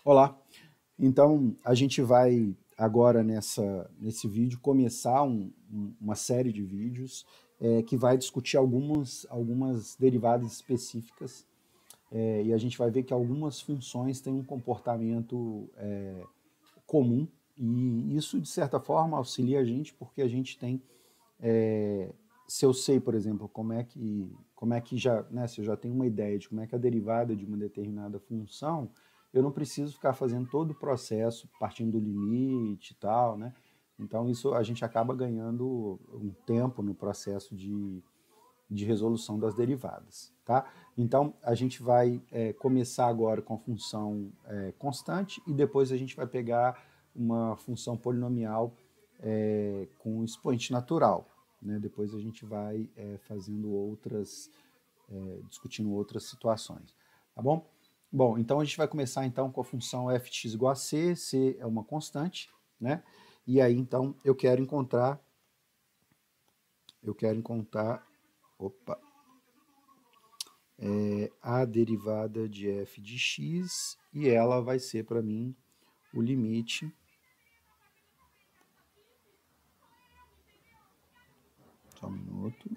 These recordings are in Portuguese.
Olá, então a gente vai agora nesse vídeo começar uma série de vídeos que vai discutir algumas derivadas específicas e a gente vai ver que algumas funções têm um comportamento comum e isso de certa forma auxilia a gente porque a gente tem se eu sei, por exemplo, como é que já, né, se eu já tenho uma ideia de como é que é a derivada de uma determinada função, eu não preciso ficar fazendo todo o processo partindo do limite e tal, né? Então isso a gente acaba ganhando um tempo no processo de resolução das derivadas, tá? Então a gente vai começar agora com a função constante e depois a gente vai pegar uma função polinomial com expoente natural, né? Depois a gente vai fazendo discutindo outras situações, tá bom? Bom, então a gente vai começar então com a função f de x igual a c, c é uma constante, né? E aí então eu quero encontrar, opa, a derivada de f de x e ela vai ser para mim o limite, só um minuto,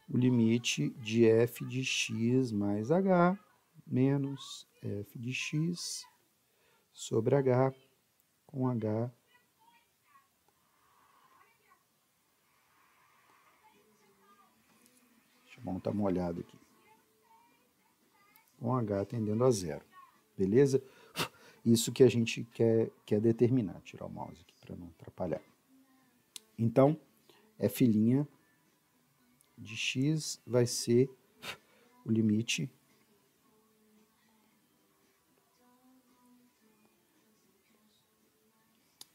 o limite de f de x mais h menos f de x sobre h com h. Deixa eu dar uma olhada aqui. Com h tendendo a zero. Beleza? Isso que a gente quer determinar. Tirar o mouse aqui para não atrapalhar. Então, f' de x vai ser o limite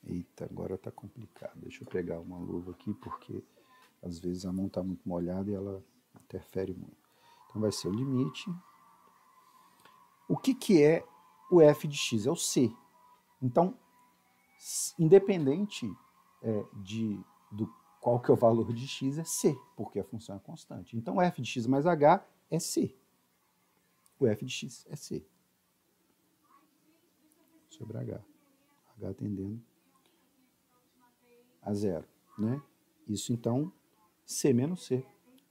Eita, agora tá complicado. Deixa eu pegar uma luva aqui, porque às vezes a mão tá muito molhada e ela interfere muito. Então vai ser o limite. O que é o f de x? É o c. Então, independente do qual que é o valor de x, é c, porque a função é constante. Então, f de x mais h é c. O f de x é c sobre h. H tendendo a zero, né? Isso, então, c menos c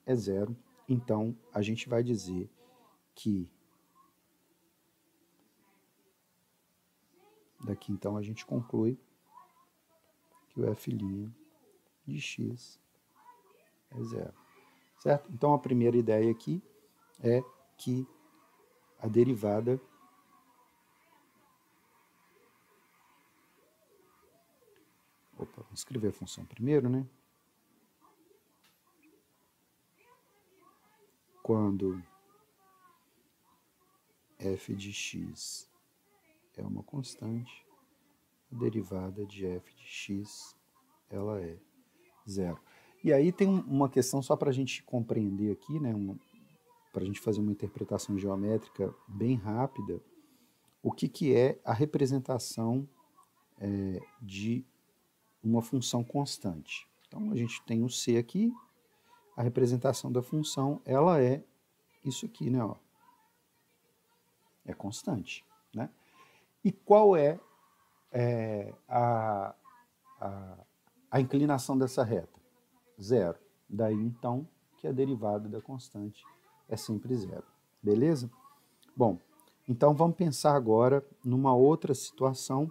é zero. Então, a gente vai dizer que daqui, então, a gente conclui que o f' de x é zero, certo? Então, a primeira ideia aqui é que a derivada vamos escrever a função primeiro, né? Quando f de x é uma constante, a derivada de f de x ela é zero. E aí tem uma questão só para a gente compreender aqui, né? Para a gente fazer uma interpretação geométrica bem rápida, o que é a representação de uma função constante. Então a gente tem o c aqui, a representação da função ela é isso aqui, né? Ó, é constante, né? E qual é a inclinação dessa reta? Zero. Daí, então, que a derivada da constante é sempre zero. Beleza? Bom, então vamos pensar agora numa outra situação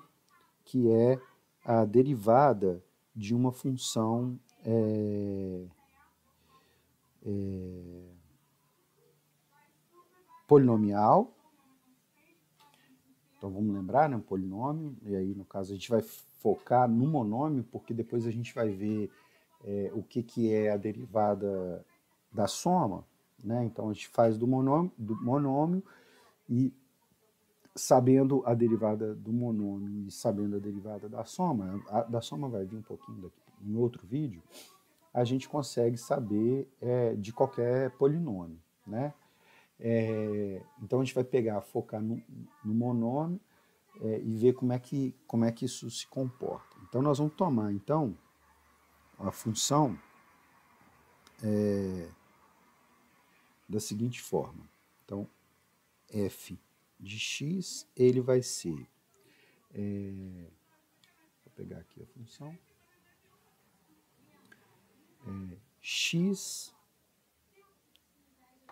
que é a derivada de uma função polinomial. Então vamos lembrar, né, um polinômio, e aí no caso a gente vai focar no monômio, porque depois a gente vai ver o que é a derivada da soma, né? Então a gente faz do monômio e sabendo a derivada do monômio e sabendo a derivada da soma, da soma vai vir um pouquinho daqui em outro vídeo, a gente consegue saber de qualquer polinômio, né? Então a gente vai pegar, focar no monômio e ver como é que isso se comporta. Então nós vamos tomar então a função da seguinte forma. Então, f de x, ele vai ser, vou pegar aqui a função, x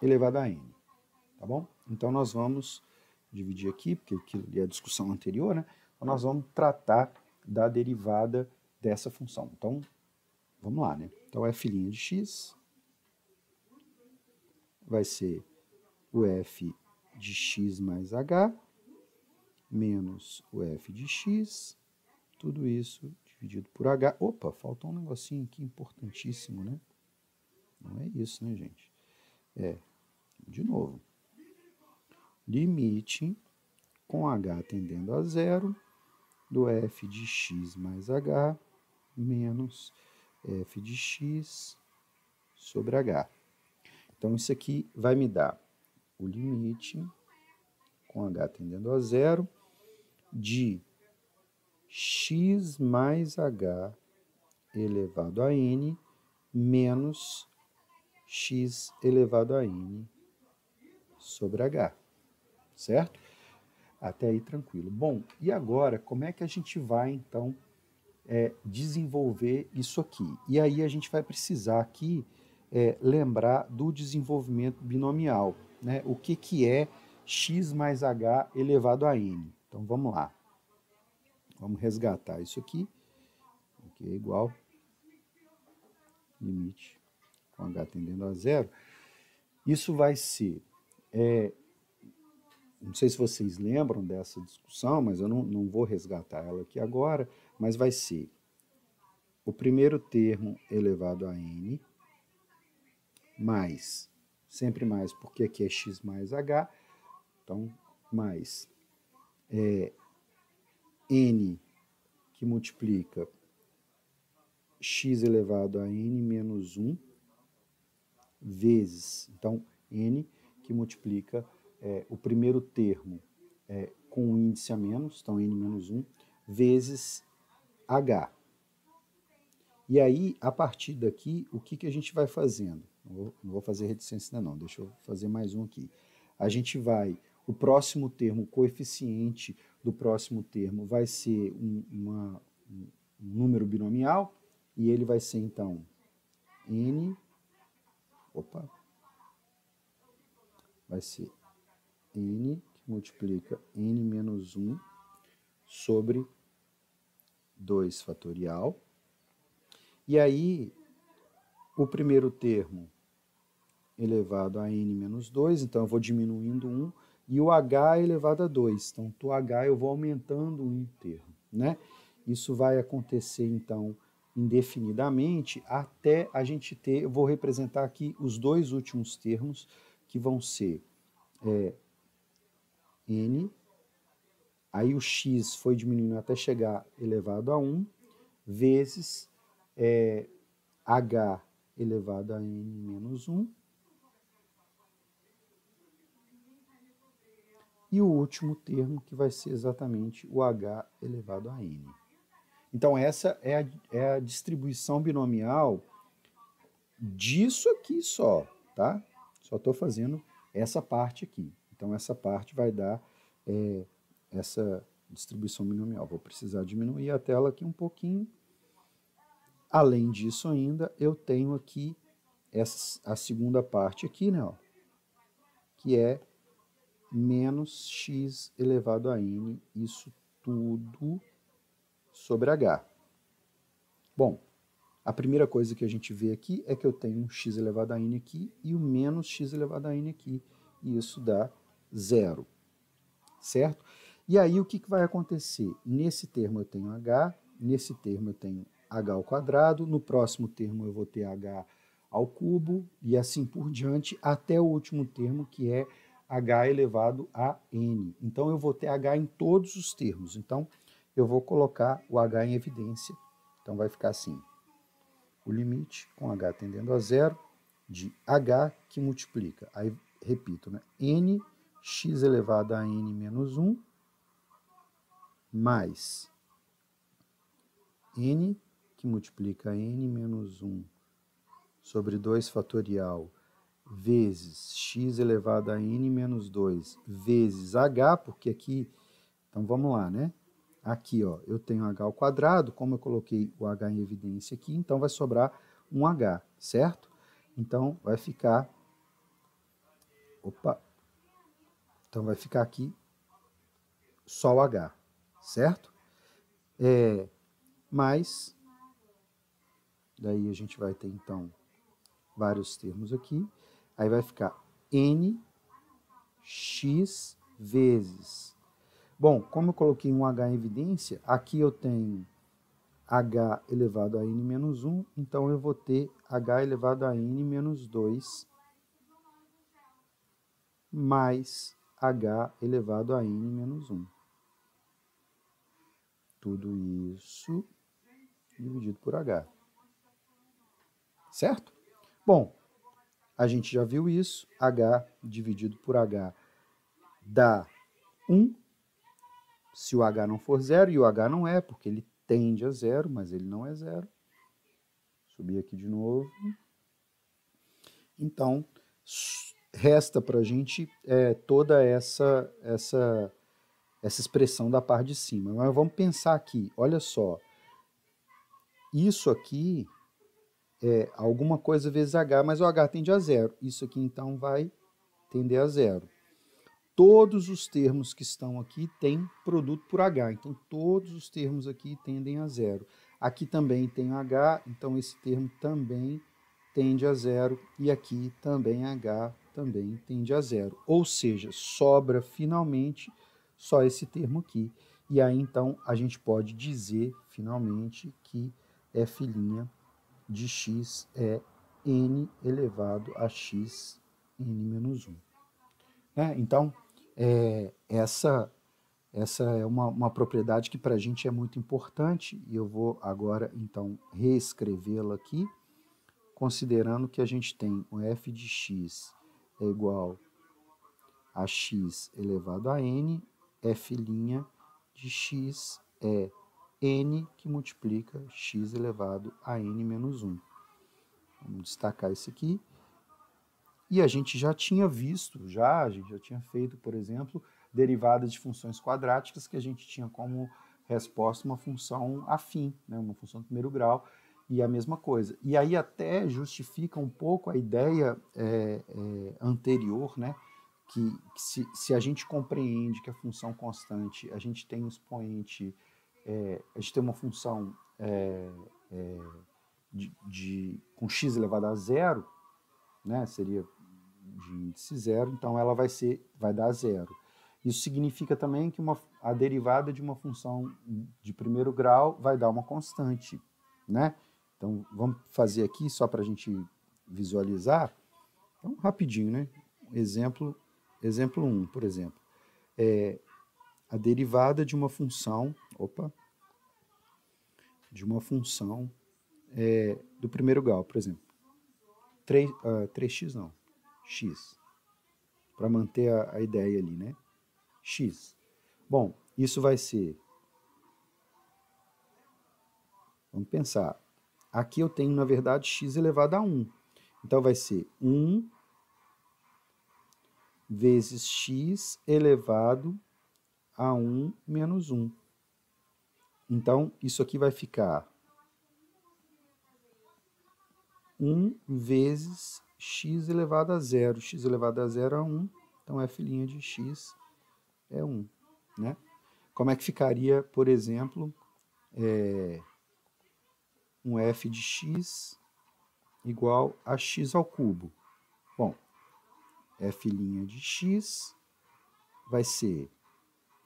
elevado a n, tá bom? Então, nós vamos dividir aqui, porque aquilo ali é a discussão anterior, né? Então, nós vamos tratar da derivada dessa função. Então, vamos lá, né? Então, f' de x vai ser o f de x mais h menos o f de x, tudo isso dividido por h. Opa, faltou um negocinho aqui importantíssimo, né? Não é isso, né, gente? De novo. Limite com h tendendo a zero do f de x mais h menos f de x sobre h. Então, isso aqui vai me dar o limite com h tendendo a zero de x mais h elevado a n menos x elevado a n sobre h, certo? Até aí tranquilo. Bom, e agora, como é que a gente vai, então, desenvolver isso aqui? E aí a gente vai precisar aqui lembrar do desenvolvimento binomial, né? O que é x mais h elevado a n? Então, vamos lá. Vamos resgatar isso aqui, que é igual limite com h tendendo a zero. Isso vai ser, não sei se vocês lembram dessa discussão, mas eu não vou resgatar ela aqui agora, mas vai ser o primeiro termo elevado a n, mais, sempre mais, porque aqui é x mais h, então, mais n que multiplica x elevado a n menos 1, vezes, então, n que multiplica o primeiro termo com um índice a menos, então n menos 1, vezes h. E aí, a partir daqui, o que a gente vai fazendo? Não vou fazer reticência ainda não, deixa eu fazer mais um aqui. A gente vai, o próximo termo, o coeficiente do próximo termo vai ser um número binomial, e ele vai ser, então, n, vai ser n, que multiplica n menos 1 sobre 2 fatorial. E aí, o primeiro termo elevado a n menos 2, então eu vou diminuindo 1, e o h elevado a 2. Então, do h eu vou aumentando um termo, né? Isso vai acontecer, então, indefinidamente, até a gente ter, eu vou representar aqui os dois últimos termos, que vão ser n, aí o x foi diminuindo até chegar elevado a 1, vezes h elevado a n menos 1, e o último termo, que vai ser exatamente o h elevado a n. Então, essa é a distribuição binomial disso aqui só, tá? Só estou fazendo essa parte aqui. Então, essa parte vai dar essa distribuição binomial. Vou precisar diminuir a tela aqui um pouquinho. Além disso ainda, eu tenho aqui a segunda parte aqui, né? Ó, que é menos x elevado a n, isso tudo sobre h. Bom, a primeira coisa que a gente vê aqui é que eu tenho um x elevado a n aqui e o menos x elevado a n aqui, e isso dá zero, certo? E aí o que vai acontecer? Nesse termo eu tenho h, nesse termo eu tenho h ao quadrado, no próximo termo eu vou ter h ao cubo, e assim por diante, até o último termo, que é h elevado a n. Então, eu vou ter h em todos os termos. Então, eu vou colocar o h em evidência. Então, vai ficar assim. O limite com h tendendo a zero de h que multiplica. Aí, repito, né? N x elevado a n menos 1 mais n que multiplica n menos 1 sobre 2 fatorial vezes x elevado a n menos 2 vezes h, porque aqui, então vamos lá, né? Aqui, ó, eu tenho h ao quadrado, como eu coloquei o h em evidência aqui, então vai sobrar um h, certo? Então vai ficar, então vai ficar aqui só o h, certo? Mas, daí a gente vai ter então vários termos aqui, aí vai ficar n x vezes. Bom, como eu coloquei um h em evidência, aqui eu tenho h elevado a n menos 1, então eu vou ter h elevado a n menos 2 mais h elevado a n menos 1. Tudo isso dividido por h. Certo? Bom, a gente já viu isso. H dividido por h dá 1. Se o h não for zero, e o h não é, porque ele tende a zero, mas ele não é zero. Subir aqui de novo. Então, resta para a gente toda essa expressão da parte de cima. Mas vamos pensar aqui, olha só. Isso aqui é alguma coisa vezes h, mas o h tende a zero. Isso aqui, então, vai tender a zero. Todos os termos que estão aqui têm produto por h, então todos os termos aqui tendem a zero. Aqui também tem h, então esse termo também tende a zero, e aqui também h também tende a zero. Ou seja, sobra finalmente só esse termo aqui. E aí então a gente pode dizer finalmente que f' de x é n elevado a x n menos 1. Então, essa é uma propriedade que para a gente é muito importante, e eu vou agora, então, reescrevê-la aqui, considerando que a gente tem o f de x é igual a x elevado a n, f' de x é n que multiplica x elevado a n menos 1. Vamos destacar isso aqui. E a gente já tinha visto, a gente já tinha feito, por exemplo, derivadas de funções quadráticas que a gente tinha como resposta uma função afim, né, uma função de primeiro grau, e a mesma coisa. E aí até justifica um pouco a ideia anterior, né, que se a gente compreende que a função constante, a gente tem um expoente, a gente tem uma função com x elevado a zero, né, seria de índice zero, então ela vai dar zero. Isso significa também que a derivada de uma função de primeiro grau vai dar uma constante, né? Então, vamos fazer aqui só para a gente visualizar. Então, rapidinho, né? Exemplo 1, por exemplo. A derivada de uma função, do primeiro grau, por exemplo. 3x não, x. Para manter a ideia ali, né? X. Bom, isso vai ser... Vamos pensar. Aqui eu tenho, na verdade, x elevado a 1. Então, vai ser 1 vezes x elevado a 1 menos 1. Então, isso aqui vai ficar 1 vezes x elevado a 0. X elevado a 0 é 1. Então, f' de x é 1. Né? Como é que ficaria, por exemplo, um f de x igual a x ao cubo? Bom, f' de x vai ser...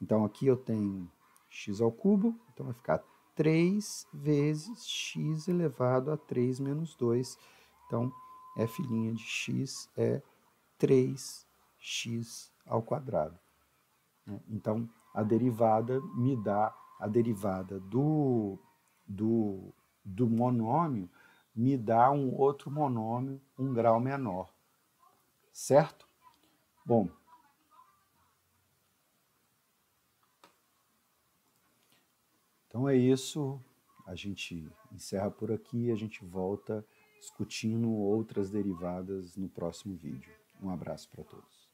Então, aqui eu tenho x ao cubo, então vai ficar 3 vezes x elevado a 3 menos 2. Então, f' de x é 3x ao quadrado. Então, a derivada me dá a derivada do monômio, me dá um outro monômio, um grau menor. Certo? Bom, então é isso. A gente encerra por aqui, a gente volta discutindo outras derivadas no próximo vídeo. Um abraço para todos.